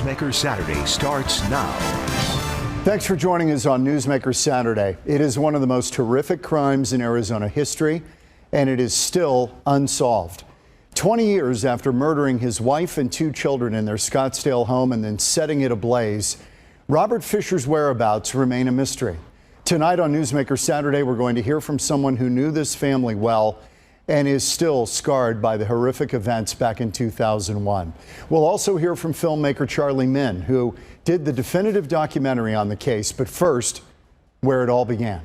Newsmaker Saturday starts now. Thanks for joining us on Newsmaker Saturday. It is one of the most horrific crimes in Arizona history, and it is still unsolved. 20 years after murdering his wife and 2 children in their Scottsdale home and then setting it ablaze, Robert Fisher's whereabouts remain a mystery. Tonight on Newsmaker Saturday, we're going to hear from someone who knew this family well and is still scarred by the horrific events back in 2001. We'll also hear from filmmaker Charlie Minn, who did the definitive documentary on the case, but first, where it all began.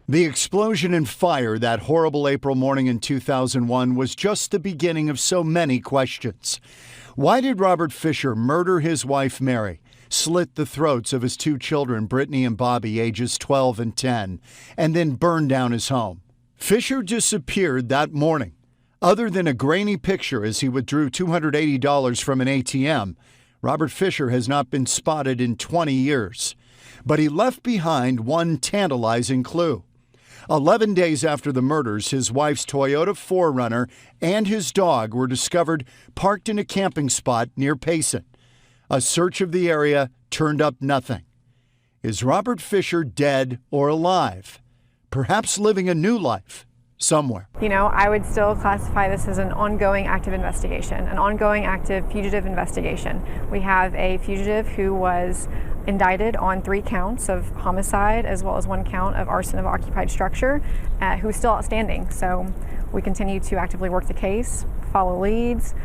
The explosion and fire that horrible April morning in 2001 was just the beginning of so many questions. Why did Robert Fisher murder his wife Mary, slit the throats of his 2 children, Brittany and Bobby, ages 12 and 10, and then burn down his home? Fisher disappeared that morning. Other than a grainy picture as he withdrew $280 from an ATM, Robert Fisher has not been spotted in 20 years. But he left behind one tantalizing clue. 11 days after the murders, his wife's Toyota 4Runner and his dog were discovered parked in a camping spot near Payson. A search of the area turned up nothing. Is Robert Fisher dead or alive? Perhaps living a new life somewhere. You know, I would still classify this as an ongoing active investigation, an ongoing active fugitive investigation. We have a fugitive who was indicted on 3 counts of homicide as well as 1 count of arson of occupied structure, who's still outstanding. So we continue to actively work the case, follow leads,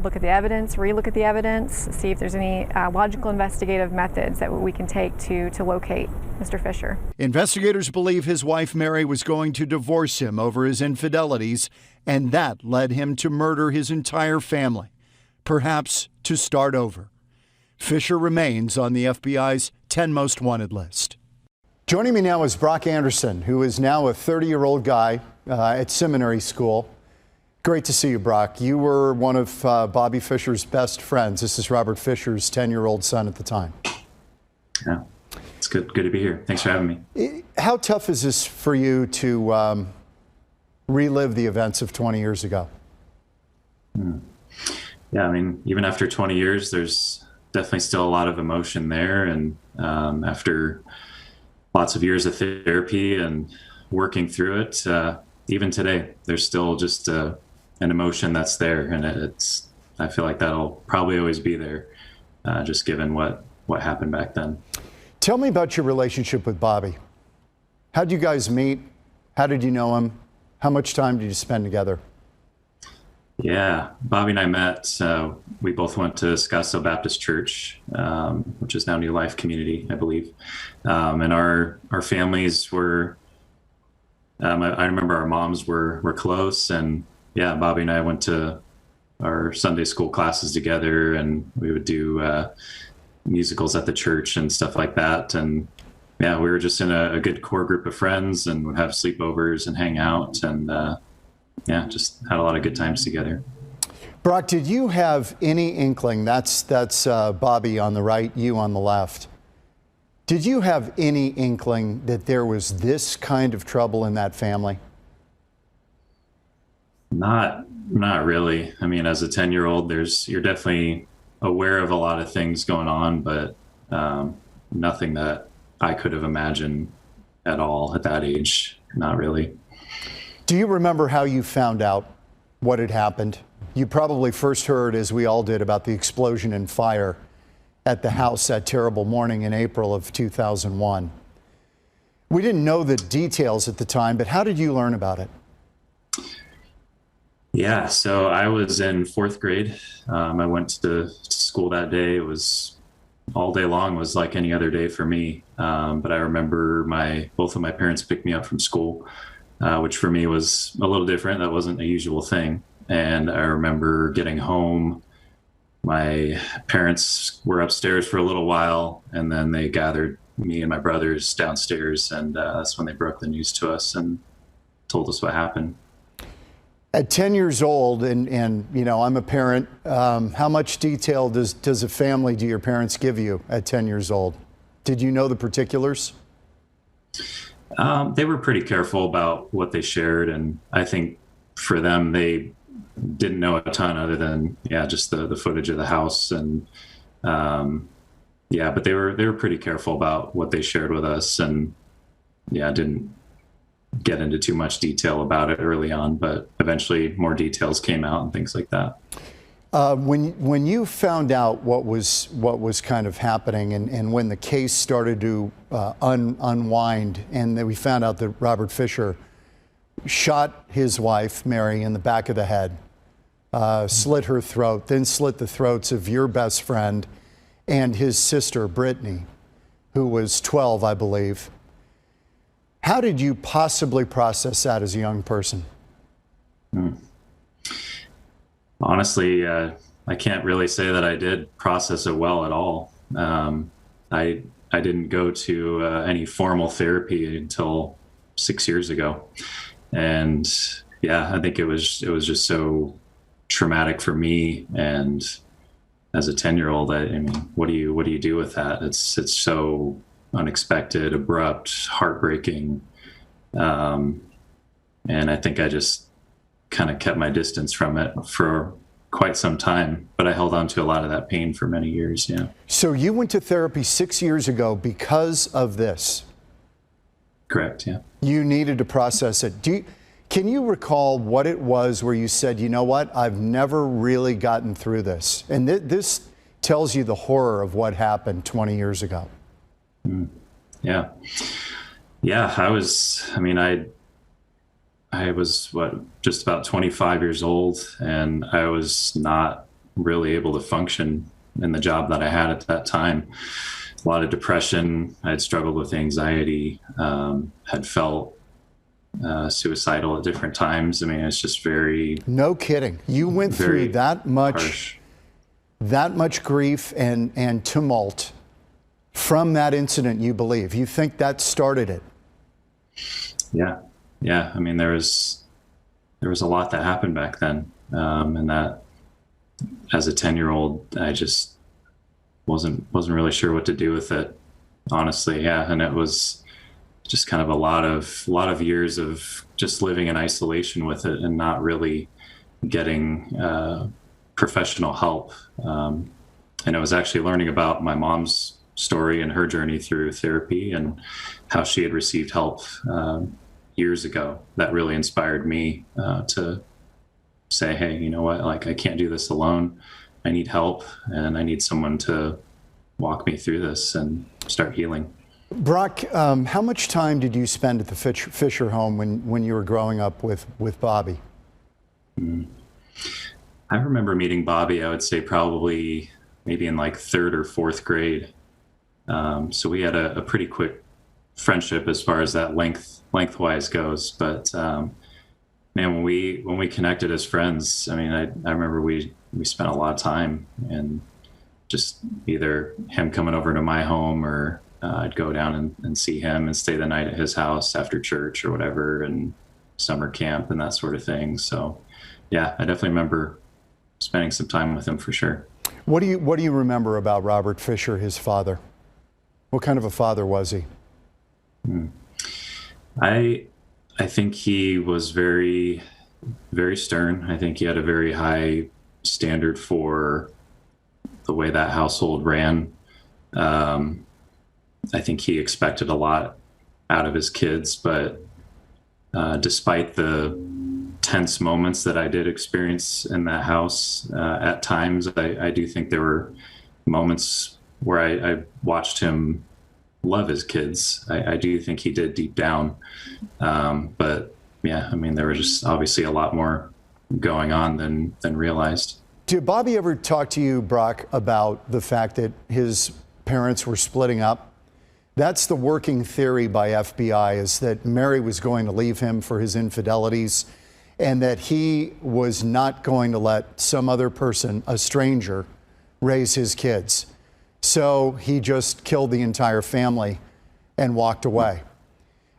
look at the evidence, relook at the evidence, see if there's any logical investigative methods that we can take to locate Mr. Fisher. Investigators believe his wife Mary was going to divorce him over his infidelities, and that led him to murder his entire family, perhaps to start over. Fisher remains on the FBI's 10 most wanted list. Joining me now is Brock Anderson, who is now a 30-year-old guy at seminary school. Great to see you, Brock. You were one of Bobby Fisher's best friends. This is Robert Fisher's 10-year-old son at the time. Yeah, it's good to be here. Thanks for having me. How tough is this for you to relive the events of 20 years ago? Yeah, I mean, even after 20 years, there's definitely still a lot of emotion there. And after lots of years of therapy and working through it, even today, there's still just an emotion that's there. And I feel like that'll probably always be there, just given what happened back then. Tell me about your relationship with Bobby. How did you guys meet? How did you know him? How much time did you spend together? Yeah, Bobby and I met, we both went to Scottsdale Baptist Church, which is now New Life Community, I believe. And our families were, I remember our moms were close, and yeah, Bobby and I went to our Sunday school classes together, and we would do musicals at the church and stuff like that. And yeah, we were just in a good core group of friends and would have sleepovers and hang out, and yeah, just had a lot of good times together. Brock, did you have any inkling, that's Bobby on the right, you on the left. Did you have any inkling that there was this kind of trouble in that family? Not really. I mean, as a 10-year-old, you're definitely aware of a lot of things going on, but nothing that I could have imagined at all at that age. Not really. Do you remember how you found out what had happened? You probably first heard, as we all did, about the explosion and fire at the house that terrible morning in April of 2001. We didn't know the details at the time, but how did you learn about it? Yeah, so I was in 4th grade. I went to school that day. It was all day long, was like any other day for me. But I remember both of my parents picked me up from school, which for me was a little different. That wasn't a usual thing. And I remember getting home. My parents were upstairs for a little while, and then they gathered me and my brothers downstairs, and that's when they broke the news to us and told us what happened. At 10 years old, and you know, I'm a parent, how much detail do your parents give you at 10 years old? Did you know the particulars? They were pretty careful about what they shared, and I think for them, they didn't know a ton other than, yeah, just the footage of the house and yeah, but they were pretty careful about what they shared with us, and yeah, didn't get into too much detail about it early on, but eventually more details came out and things like that. When you found out what was kind of happening, and when the case started to unwind, and then we found out that Robert Fisher shot his wife Mary in the back of the head, slit her throat, then slit the throats of your best friend and his sister Brittany, who was 12, I believe. How did you possibly process that as a young person? Honestly, I can't really say that I did process it well at all. I didn't go to any formal therapy until 6 years ago, and yeah, I think it was just so traumatic for me. And as a 10-year-old, I mean, what do you do with that? It's so unexpected, abrupt, heartbreaking, and I think I just kind of kept my distance from it for quite some time, but I held on to a lot of that pain for many years. Yeah. So you went to therapy 6 years ago because of this? Correct. Yeah. You needed to process it. Can you recall what it was where you said, you know what, I've never really gotten through this? And this tells you the horror of what happened 20 years ago. Yeah. Yeah. I was just about 25 years old, and I was not really able to function in the job that I had at that time. A lot of depression. I had struggled with anxiety, had felt suicidal at different times. I mean, it's just very... No kidding. You went through that much grief and tumult from that incident, you believe. You think that started it? Yeah. Yeah, I mean, there was a lot that happened back then, and that as a 10-year-old, I just wasn't really sure what to do with it, honestly. Yeah, and it was just kind of a lot of years of just living in isolation with it and not really getting professional help. And I was actually learning about my mom's story and her journey through therapy and how she had received help years ago that really inspired me to say, hey, you know what, like, I can't do this alone. I need help, and I need someone to walk me through this and start healing. Brock, how much time did you spend at the Fisher home when you were growing up with Bobby? I remember meeting Bobby, I would say probably maybe in like 3rd or 4th grade. So we had a pretty quick friendship as far as that lengthwise goes. But man, when we connected as friends, I mean, I remember we spent a lot of time, and just either him coming over to my home, or I'd go down and see him and stay the night at his house after church or whatever, and summer camp and that sort of thing. So yeah, I definitely remember spending some time with him for sure. What do you remember about Robert Fisher, his father? What kind of a father was he? I think he was very, very stern. I think he had a very high standard for the way that household ran. I think he expected a lot out of his kids, but despite the tense moments that I did experience in that house, at times, I do think there were moments where I watched him love his kids. I do think he did deep down. But yeah, I mean, there was just obviously a lot more going on than realized. Did Bobby ever talk to you, Brock, about the fact that his parents were splitting up? That's the working theory by FBI, is that Mary was going to leave him for his infidelities, and that he was not going to let some other person, a stranger, raise his kids. So he just killed the entire family and walked away.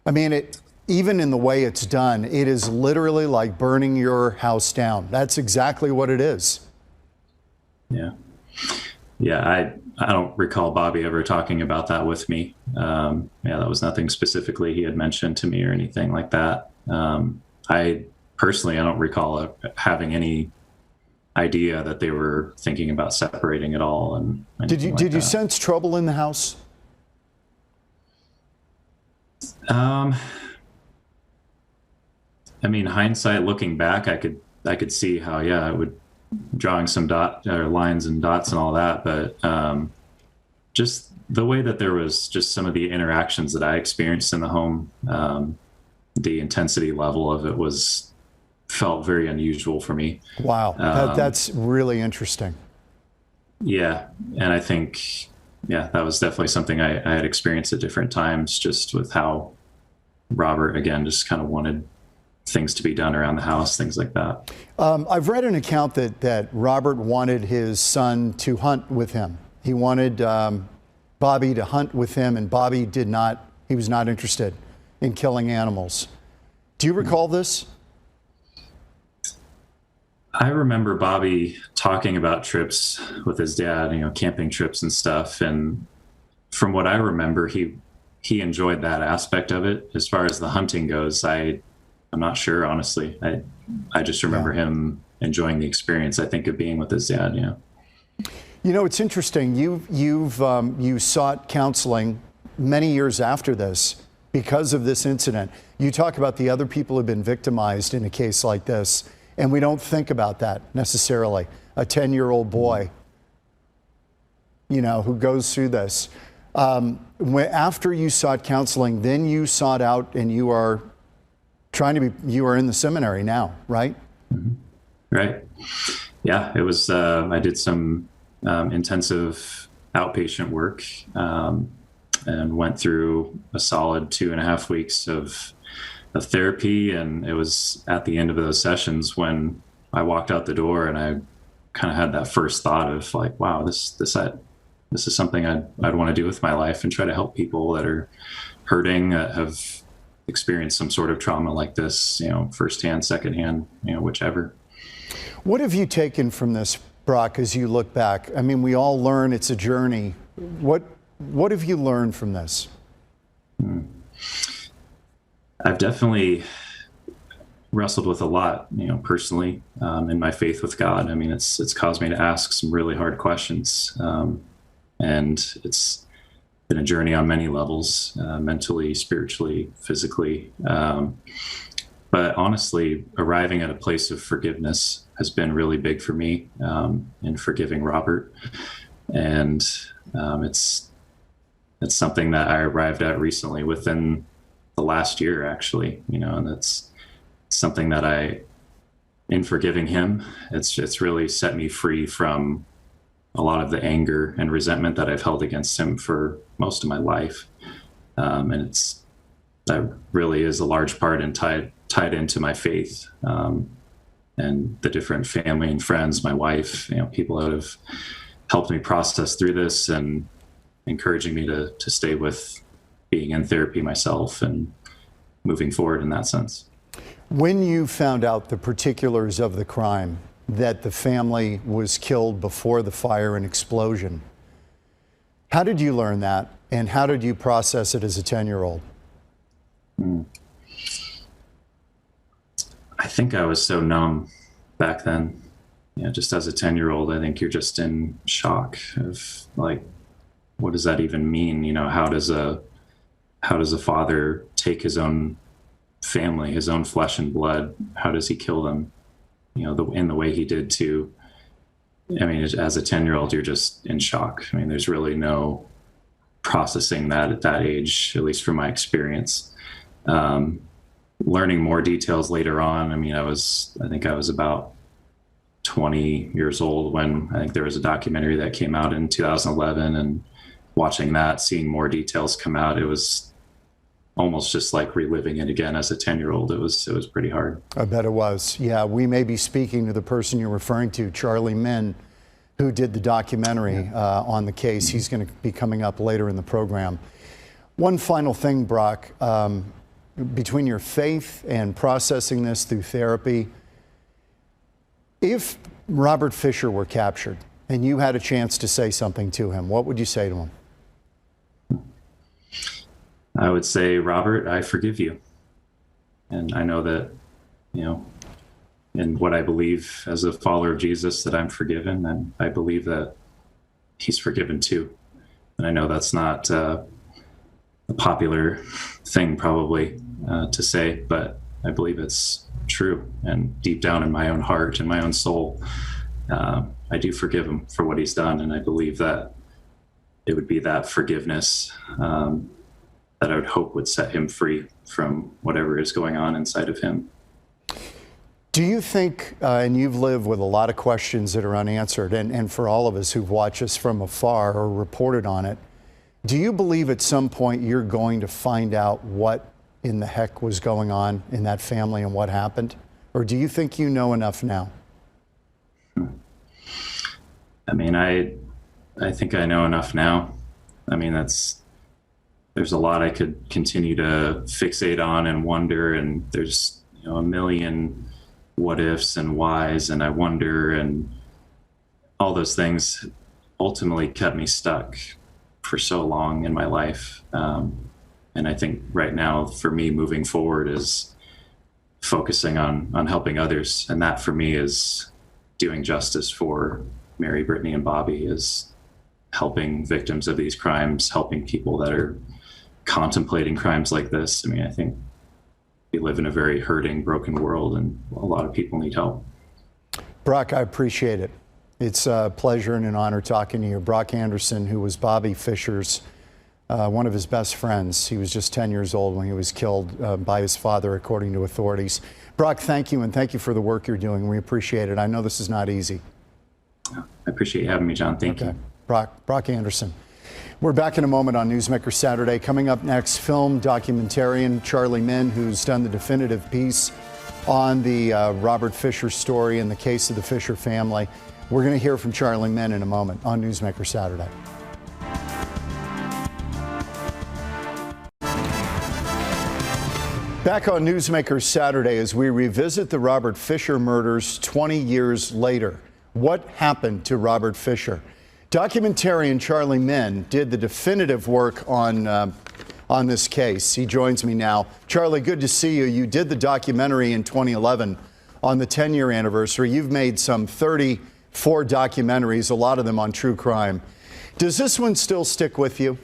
I mean, even in the way it's done, it is literally like burning your house down. That's exactly what it is. Yeah. Yeah, I don't recall Bobby ever talking about that with me. Yeah, that was nothing specifically he had mentioned to me or anything like that. I don't recall having any idea that they were thinking about separating at all. And Did you sense trouble in the house? I mean, hindsight, looking back, I could see how, yeah, it would, drawing some lines and dots and all that, but just the way that there was just some of the interactions that I experienced in the home, the intensity level of it felt very unusual for me. Wow, that's really interesting. Yeah, and I think, yeah, that was definitely something I had experienced at different times, just with how Robert, again, just kind of wanted things to be done around the house, things like that. I've read an account that Robert wanted his son to hunt with him. He wanted Bobby to hunt with him, and Bobby did not. He was not interested in killing animals. Do you recall this? I remember Bobby talking about trips with his dad, camping trips and stuff. And from what I remember, he enjoyed that aspect of it. As far as the hunting goes, I'm not sure, honestly. I just remember him enjoying the experience, I think, of being with his dad. It's interesting. You sought counseling many years after this because of this incident. You talk about the other people who've been victimized in a case like this, and we don't think about that necessarily. A 10-year-old boy, who goes through this. After you sought counseling, then you sought out, and you are in the seminary now, right? Mm-hmm. Right. Yeah, it was, I did some intensive outpatient work and went through a solid 2.5 weeks of therapy. And it was at the end of those sessions when I walked out the door and I kind of had that first thought of like, wow, this is something I'd want to do with my life and try to help people that are hurting, that have experienced some sort of trauma like this, firsthand, secondhand, whichever. What have you taken from this, Brock, as you look back? I mean, we all learn, it's a journey. What have you learned from this? I've definitely wrestled with a lot, personally, in my faith with God. I mean, it's caused me to ask some really hard questions. And it's been a journey on many levels, mentally, spiritually, physically. But honestly, arriving at a place of forgiveness has been really big for me, in forgiving Robert. And it's something that I arrived at recently within the last year, actually, and that's something that in forgiving him, it's really set me free from a lot of the anger and resentment that I've held against him for most of my life. And that really is a large part and tied into my faith, and the different family and friends, my wife, people that have helped me process through this and encouraging me to stay with being in therapy myself and moving forward in that sense. When you found out the particulars of the crime, that the family was killed before the fire and explosion, how did you learn that, and how did you process it as a 10-year-old? I think I was so numb back then. Just as a 10-year-old, I think you're just in shock of like, what does that even mean? How does a father take his own family, his own flesh and blood? How does he kill them? In the way he did too. I mean, as a 10-year-old, you're just in shock. I mean, there's really no processing that at that age, at least from my experience. Learning more details later on. I mean, I think I was about 20 years old when I think there was a documentary that came out in 2011, and watching that, seeing more details come out, it was almost just like reliving it again as a 10-year-old. It was pretty hard. I bet it was. Yeah, we may be speaking to the person you're referring to, Charlie Minn, who did the documentary on the case. He's going to be coming up later in the program. One final thing, Brock, between your faith and processing this through therapy, if Robert Fisher were captured and you had a chance to say something to him, what would you say to him? I would say, Robert, I forgive you. And I know that, in what I believe as a follower of Jesus, that I'm forgiven, and I believe that he's forgiven too. And I know that's not a popular thing probably to say, but I believe it's true. And deep down in my own heart and my own soul, I do forgive him for what he's done. And I believe that it would be that forgiveness that I would hope would set him free from whatever is going on inside of him. Do you think, and you've lived with a lot of questions that are unanswered, and for all of us who've watched us from afar or reported on it, do you believe at some point you're going to find out what in the heck was going on in that family and what happened? Or do you think you know enough now? I mean, I think I know enough now. I mean, there's a lot I could continue to fixate on and wonder, and there's, a million what ifs and whys, and I wonder, and all those things ultimately kept me stuck for so long in my life. And I think right now for me moving forward is focusing on helping others. And that for me is doing justice for Mary, Brittany, and Bobby, is helping victims of these crimes, helping people that are contemplating crimes like this. I mean, I think we live in a very hurting, broken world, and a lot of people need help. Brock, I appreciate it. It's a pleasure and an honor talking to you. Brock Anderson, who was Bobby Fischer's, one of his best friends. He was just 10 years old when he was killed by his father, according to authorities. Brock, thank you, and thank you for the work you're doing. We appreciate it. I know this is not easy. I appreciate you having me, John. Thank you. Brock Anderson. We're back in a moment on Newsmaker Saturday. Coming up next, film documentarian Charlie Minn, who's done the definitive piece on the Robert Fisher story and the case of the Fisher family. We're going to hear from Charlie Minn in a moment on Newsmaker Saturday. Back on Newsmaker Saturday as we revisit the Robert Fisher murders 20 years later. What happened to Robert Fisher? Documentarian Charlie Minn did the definitive work on this case. He joins me now. Charlie, good to see you. You did the documentary in 2011 on the 10-year anniversary. You've made some 34 documentaries, a lot of them on true crime. Does this one still stick with you?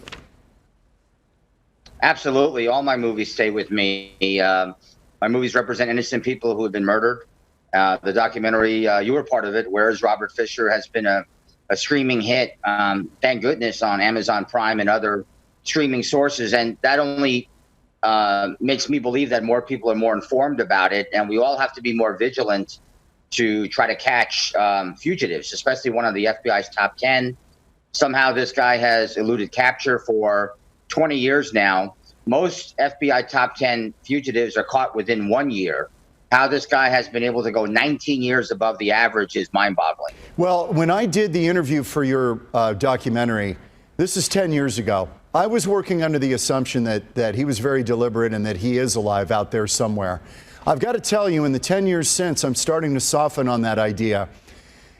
Absolutely. All my movies stay with me. My movies represent innocent people who have been murdered. The documentary, you were part of it, Where's Robert Fisher, has been a streaming hit, thank goodness, on Amazon Prime and other streaming sources. And that only makes me believe that more people are more informed about it. And we all have to be more vigilant to try to catch fugitives, especially one of the FBI's top 10. Somehow this guy has eluded capture for 20 years now. Most FBI top 10 fugitives are caught within 1 year. How this guy has been able to go 19 years above the average is mind-boggling. Well, when I did the interview for your documentary, this is 10 years ago, I was working under the assumption that he was very deliberate and that he is alive out there somewhere. I've got to tell you, in the 10 years since, I'm starting to soften on that idea.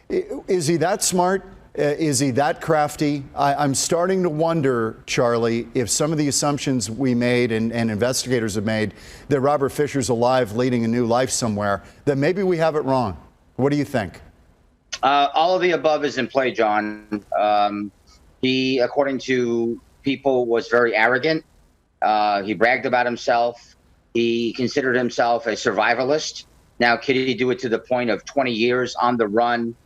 Is he that smart? Is he that crafty? I'm starting to wonder, Charlie, if some of the assumptions we made and investigators have made that Robert Fisher's alive leading a new life somewhere, that maybe we have it wrong. What do you think? All of the above is in play, John. He, according to people, was very arrogant. He bragged about himself. He considered himself a survivalist. Now, could he do it to the point of 20 years on the run?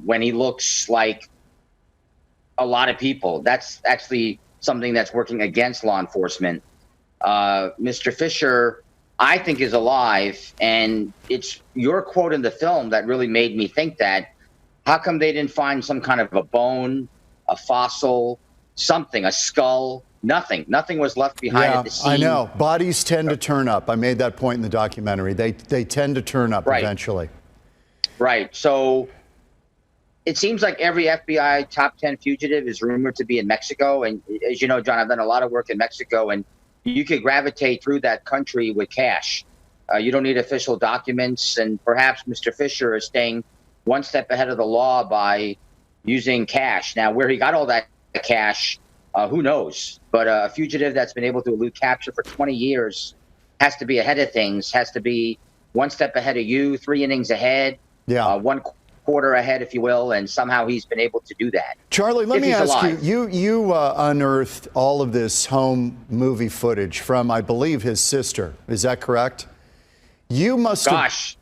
When he looks like a lot of people? That's actually something that's working against law enforcement. Mr. Fisher, I think, is alive, and it's your quote in the film that really made me think that. How come they didn't find some kind of a bone, a fossil, something, a skull? Nothing was left behind at the scene. I know. Bodies tend to turn up. I made that point in the documentary. They tend to turn up eventually. Right. So it seems like every FBI top 10 fugitive is rumored to be in Mexico. And as you know, John, I've done a lot of work in Mexico, and you could gravitate through that country with cash. You don't need official documents. And perhaps Mr. Fisher is staying one step ahead of the law by using cash. Now, where he got all that cash, who knows? But a fugitive that's been able to elude capture for 20 years has to be ahead of things, has to be one step ahead of you, 3 innings ahead, one quarter ahead, if you will, and somehow he's been able to do that. Charlie, let me ask you, you unearthed all of this home movie footage from, I believe, his sister. Is that correct? You must Gosh.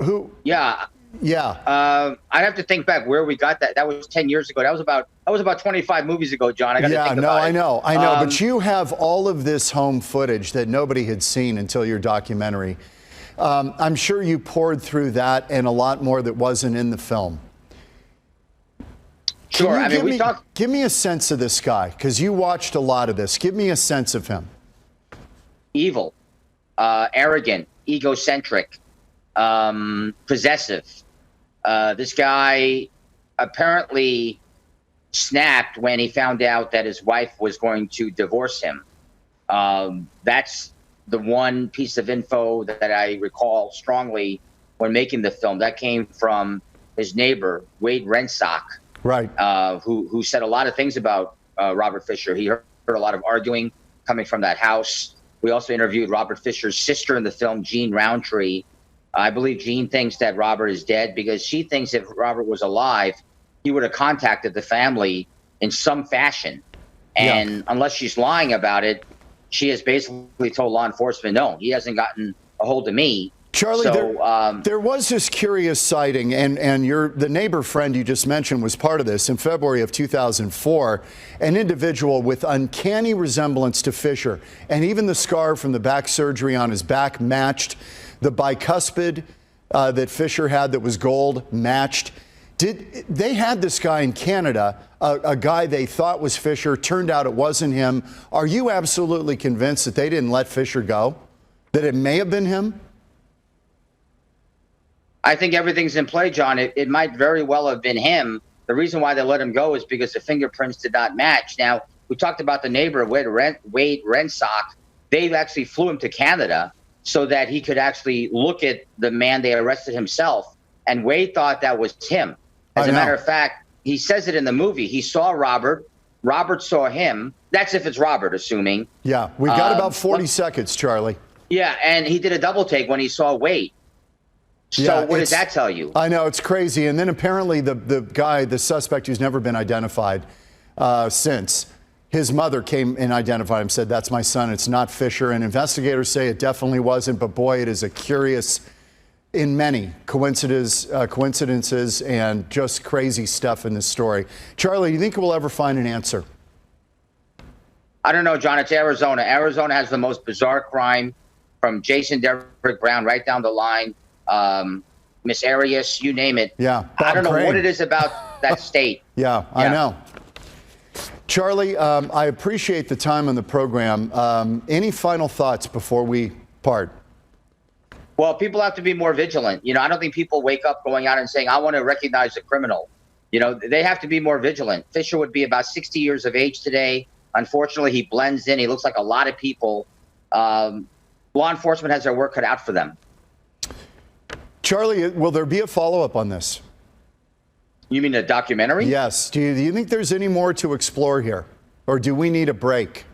Who? Yeah. Yeah. I have to think back where we got that. That was 10 years ago. That was about 25 movies ago, John. I got to think about it. I know. But you have all of this home footage that nobody had seen until your documentary. I'm sure you poured through that and a lot more that wasn't in the film. Sure. I mean, give me a sense of this guy, because you watched a lot of this. Give me a sense of him. Evil, arrogant, egocentric, possessive. This guy apparently snapped when he found out that his wife was going to divorce him. That's the one piece of info that I recall strongly when making the film. That came from his neighbor, Wade Rensock, right? Who said a lot of things about Robert Fisher. He heard a lot of arguing coming from that house. We also interviewed Robert Fisher's sister in the film, Jean Roundtree. I believe Jean thinks that Robert is dead because she thinks if Robert was alive, he would have contacted the family in some fashion. And unless she's lying about it, she has basically told law enforcement, no, he hasn't gotten a hold of me. Charlie, there was this curious sighting, and the neighbor friend you just mentioned was part of this. In February of 2004, an individual with uncanny resemblance to Fisher, and even the scar from the back surgery on his back matched. The bicuspid that Fisher had that was gold matched. They had this guy in Canada, a guy they thought was Fisher. Turned out it wasn't him. Are you absolutely convinced that they didn't let Fisher go? That it may have been him? I think everything's in play, John. It might very well have been him. The reason why they let him go is because the fingerprints did not match. Now, we talked about the neighbor, Wade Rensock. They actually flew him to Canada so that he could actually look at the man they arrested himself. And Wade thought that was him. As a matter of fact, he says it in the movie. He saw Robert. Robert saw him. That's if it's Robert, assuming. Yeah, we've got about 40 seconds, Charlie. Yeah, and he did a double take when he saw Wade. So what does that tell you? I know, it's crazy. And then apparently the suspect who's never been identified since, his mother came and identified him, said, that's my son, it's not Fisher. And investigators say it definitely wasn't, but boy, it is a curious, in many coincidences and just crazy stuff in this story. Charlie, do you think we'll ever find an answer? I don't know, John. It's Arizona. Arizona has the most bizarre crime, from Jason Derrick Brown right down the line. Miss Arias, you name it. Yeah. I don't know what it is about that state. Yeah, I know. Charlie, I appreciate the time on the program. Any final thoughts before we part? Well, people have to be more vigilant. I don't think people wake up going out and saying, I want to recognize a criminal. They have to be more vigilant. Fisher would be about 60 years of age today. Unfortunately, he blends in. He looks like a lot of people. Law enforcement has their work cut out for them. Charlie, will there be a follow-up on this? You mean a documentary? Yes. Do you think there's any more to explore here? Or do we need a break?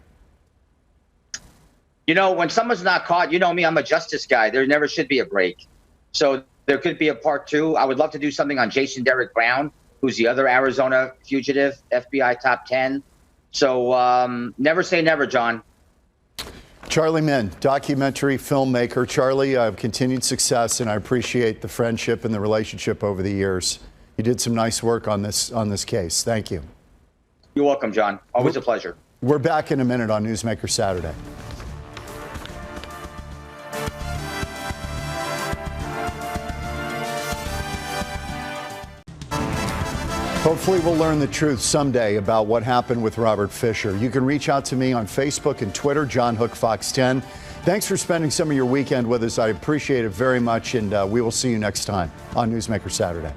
When someone's not caught, you know me, I'm a justice guy. There never should be a break. So there could be a part 2. I would love to do something on Jason Derrick Brown, who's the other Arizona fugitive, FBI top 10. So never say never, John. Charlie Minn, documentary filmmaker. Charlie, continued success, and I appreciate the friendship and the relationship over the years. You did some nice work on this case. Thank you. You're welcome, John. Always a pleasure. We're back in a minute on Newsmaker Saturday. Hopefully we'll learn the truth someday about what happened with Robert Fisher. You can reach out to me on Facebook and Twitter, John Hook Fox 10. Thanks for spending some of your weekend with us. I appreciate it very much, and we will see you next time on Newsmaker Saturday.